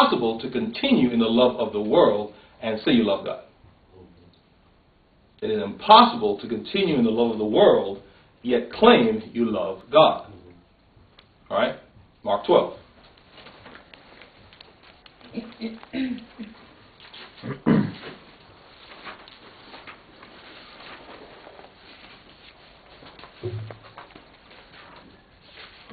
impossible to continue in the love of the world and say you love God. It is impossible to continue in the love of the world, yet claim you love God. All right? Mark 12.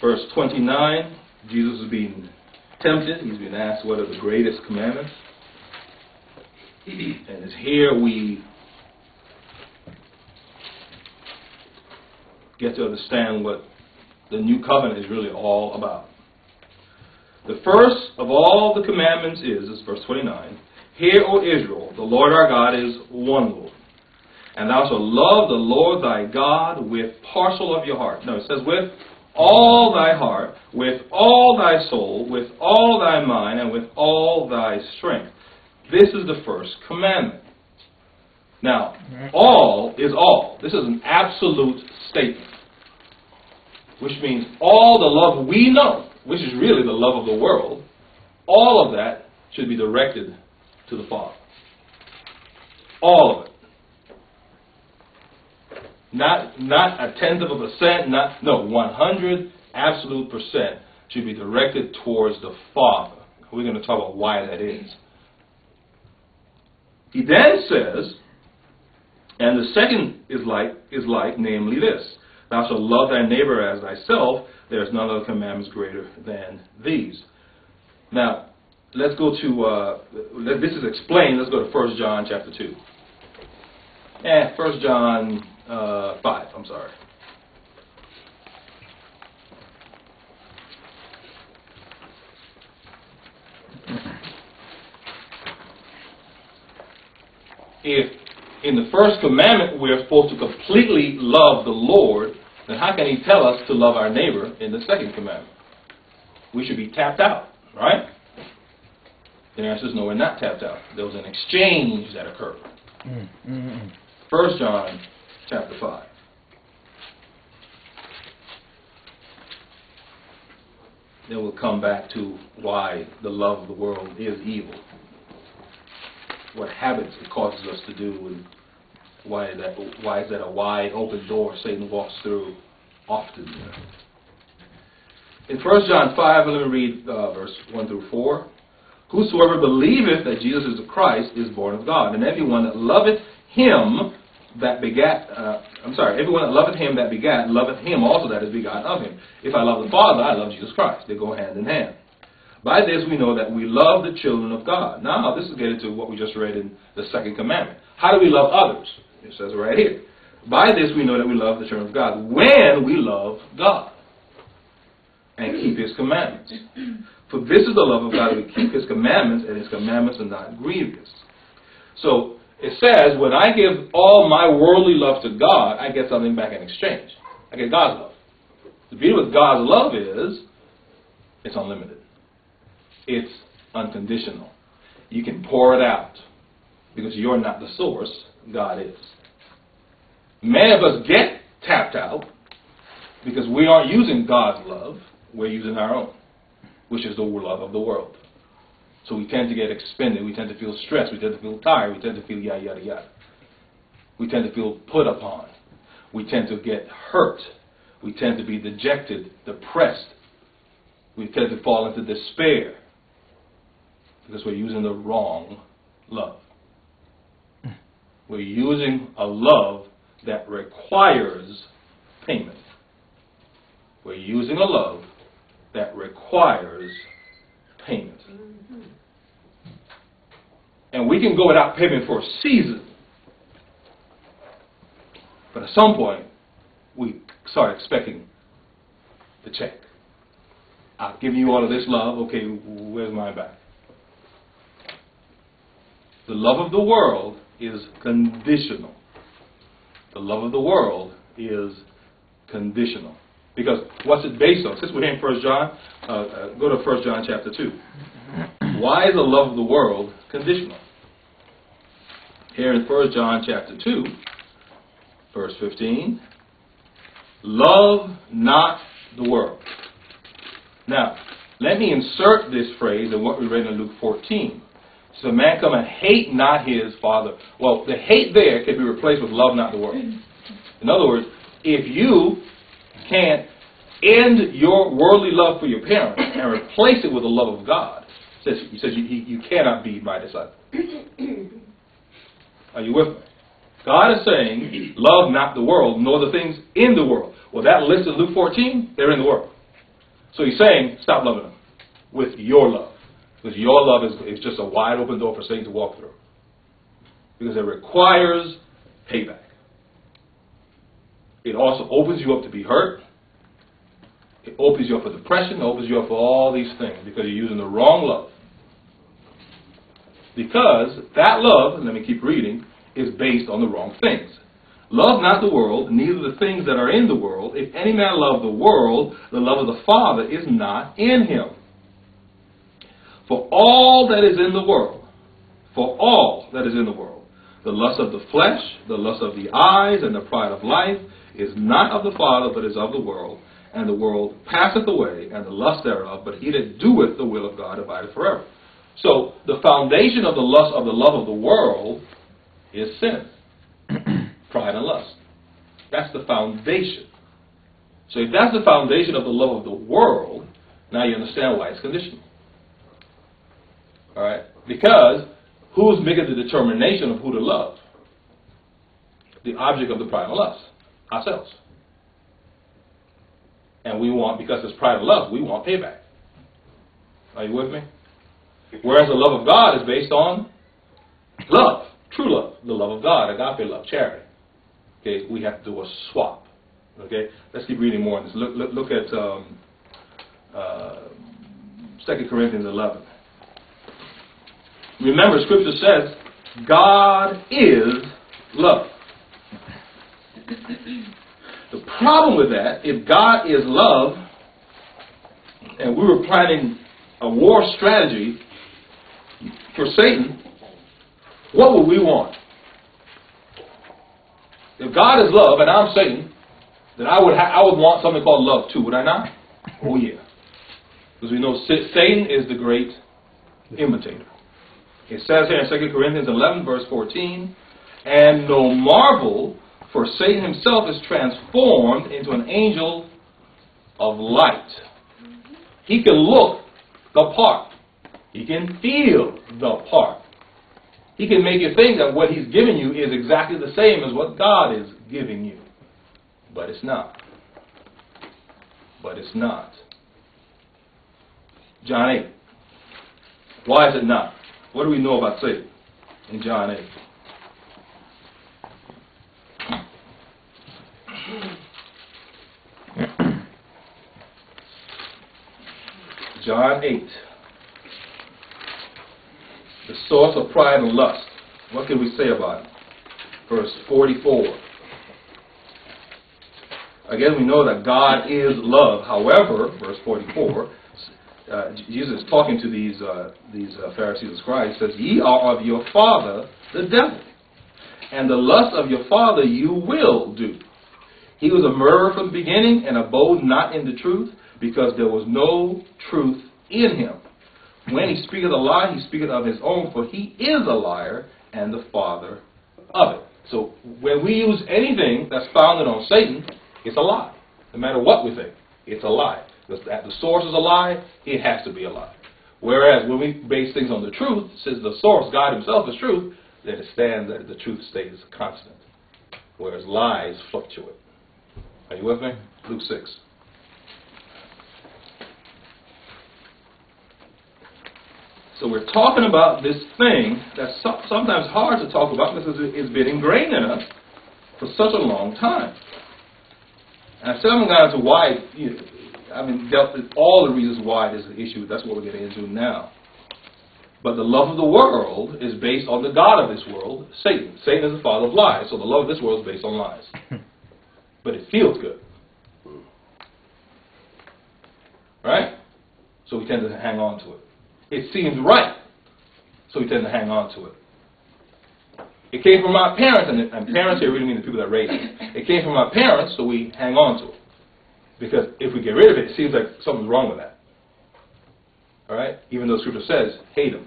Verse 29, Jesus is being tempted. He's being asked what are the greatest commandments. And it's here we get to understand what the new covenant is really all about. The first of all the commandments is verse 29, Hear, O Israel, the Lord our God is one Lord. And thou shalt love the Lord thy God with parcel of your heart. No, it says with all thy heart, with all thy soul, with all thy mind, and with all thy strength. This is the first commandment. Now, all is all. This is an absolute statement. Which means all the love we know, which is really the love of the world, all of that should be directed to the Father. All of it. Not a tenth of a percent, 100 absolute percent should be directed towards the Father. We're going to talk about why that is. He then says, and the second is like, namely this, thou shalt love thy neighbor as thyself. There is none other commandments greater than these. Now, let's go to, this is explained, let's go to 1 John chapter 2. 1 John 5, I'm sorry. If in the first commandment we're supposed to completely love the Lord, then how can he tell us to love our neighbor in the second commandment? We should be tapped out, right? The answer is no, we're not tapped out. There was an exchange that occurred. 1 John chapter 5. Then we'll come back to why the love of the world is evil. What habits it causes us to do, and why is that a wide open door Satan walks through often. In 1 John 5, let me read verse 1 through 4. Whosoever believeth that Jesus is the Christ is born of God, and everyone that loveth him that begat, everyone that loveth him that begat, loveth him also that is begotten of him. If I love the Father, I love Jesus Christ. They go hand in hand. By this we know that we love the children of God. Now, this is getting to what we just read in the second commandment. How do we love others? It says right here. By this we know that we love the children of God, when we love God and keep his commandments. For this is the love of God, that we keep his commandments, and his commandments are not grievous. So, it says, when I give all my worldly love to God, I get something back in exchange. I get God's love. The beauty with God's love is, it's unlimited. It's unconditional. You can pour it out, because you're not the source, God is. Many of us get tapped out, because we aren't using God's love, we're using our own, which is the love of the world. So we tend to get expended. We tend to feel stressed. We tend to feel tired. We tend to feel yada, yada, yada. We tend to feel put upon. We tend to get hurt. We tend to be dejected, depressed. We tend to fall into despair because we're using the wrong love. We're using a love that requires payment. We're using a love that requires payment. And we can go without payment for a season. But at some point, we start expecting the check. I've given you all of this love. Okay, where's mine back? The love of the world is conditional. The love of the world is conditional. Because what's it based on? Since we're here in 1 John, go to 1 John chapter 2. Why is the love of the world conditional? Here in 1 John chapter 2, verse 15, love not the world. Now, Let me insert this phrase in what we read in Luke 14. So a man come and hate not his father. Well, the hate there can be replaced with love not the world. In other words, if you can't end your worldly love for your parents and replace it with the love of God, he says you cannot be my disciple. Are you with me? God is saying, love not the world, nor the things in the world. Well, that list in Luke 14, they're in the world. So he's saying, stop loving them with your love. Because your love is just a wide open door for Satan to walk through. Because it requires payback. It also opens you up to be hurt. It opens you up for depression. It opens you up for all these things because you're using the wrong love. Because that love, let me keep reading, is based on the wrong things. Love not the world, neither the things that are in the world. If any man love the world, the love of the Father is not in him. For all that is in the world, the lust of the flesh, the lust of the eyes, and the pride of life is not of the Father, but is of the world. And the world passeth away, and the lust thereof, but he that doeth the will of God abideth forever. So the foundation of the lust of the love of the world is sin. Pride and lust. That's the foundation. So if that's the foundation of the love of the world, now you understand why it's conditional. Alright? Because who's making the determination of who to love? The object of the pride and lust. Ourselves. And we want, because it's pride and lust, we want payback. Are you with me? Whereas the love of God is based on love. True love. The love of God. Agape love. Charity. Okay, we have to do a swap. Okay, let's keep reading more on this. Look at 2 Corinthians 11. Remember, Scripture says, God is love. The problem with that, if God is love, and we were planning a war strategy for Satan, what would we want? If God is love and I'm Satan, then I would want something called love too, would I not? Oh yeah. Because we know Satan is the great imitator. It says here in 2 Corinthians 11 verse 14, and no marvel, for Satan himself is transformed into an angel of light. He can look the part. He can feel the part. He can make you think that what he's giving you is exactly the same as what God is giving you. But it's not. But it's not. John 8. Why is it not? What do we know about Satan in John 8? John 8. The source of pride and lust. What can we say about it? Verse 44. Again, we know that God is love. However, verse 44, Jesus is talking to these Pharisees and scribes. He says, ye are of your father, the devil, and the lust of your father you will do. He was a murderer from the beginning and abode not in the truth, because there was no truth in him. When he speaketh a lie, he speaketh of his own, for he is a liar and the father of it. So when we use anything that's founded on Satan, it's a lie. No matter what we think, it's a lie. Because the source is a lie, it has to be a lie. Whereas when we base things on the truth, since the source, God himself, is truth, then it stands that the truth stays constant. Whereas lies fluctuate. Are you with me? Luke 6. So we're talking about this thing that's sometimes hard to talk about because it's been ingrained in us for such a long time. And I still haven't gotten into why, dealt with all the reasons why this is an issue. That's what we're getting into now. But the love of the world is based on the God of this world, Satan. Satan is the father of lies, so the love of this world is based on lies. But it feels good. Right? So we tend to hang on to it. It seems right, so we tend to hang on to it. It came from our parents, and parents here really mean the people that raised us. It came from our parents, so we hang on to it. Because if we get rid of it, it seems like something's wrong with that. All right? Even though Scripture says, hate them.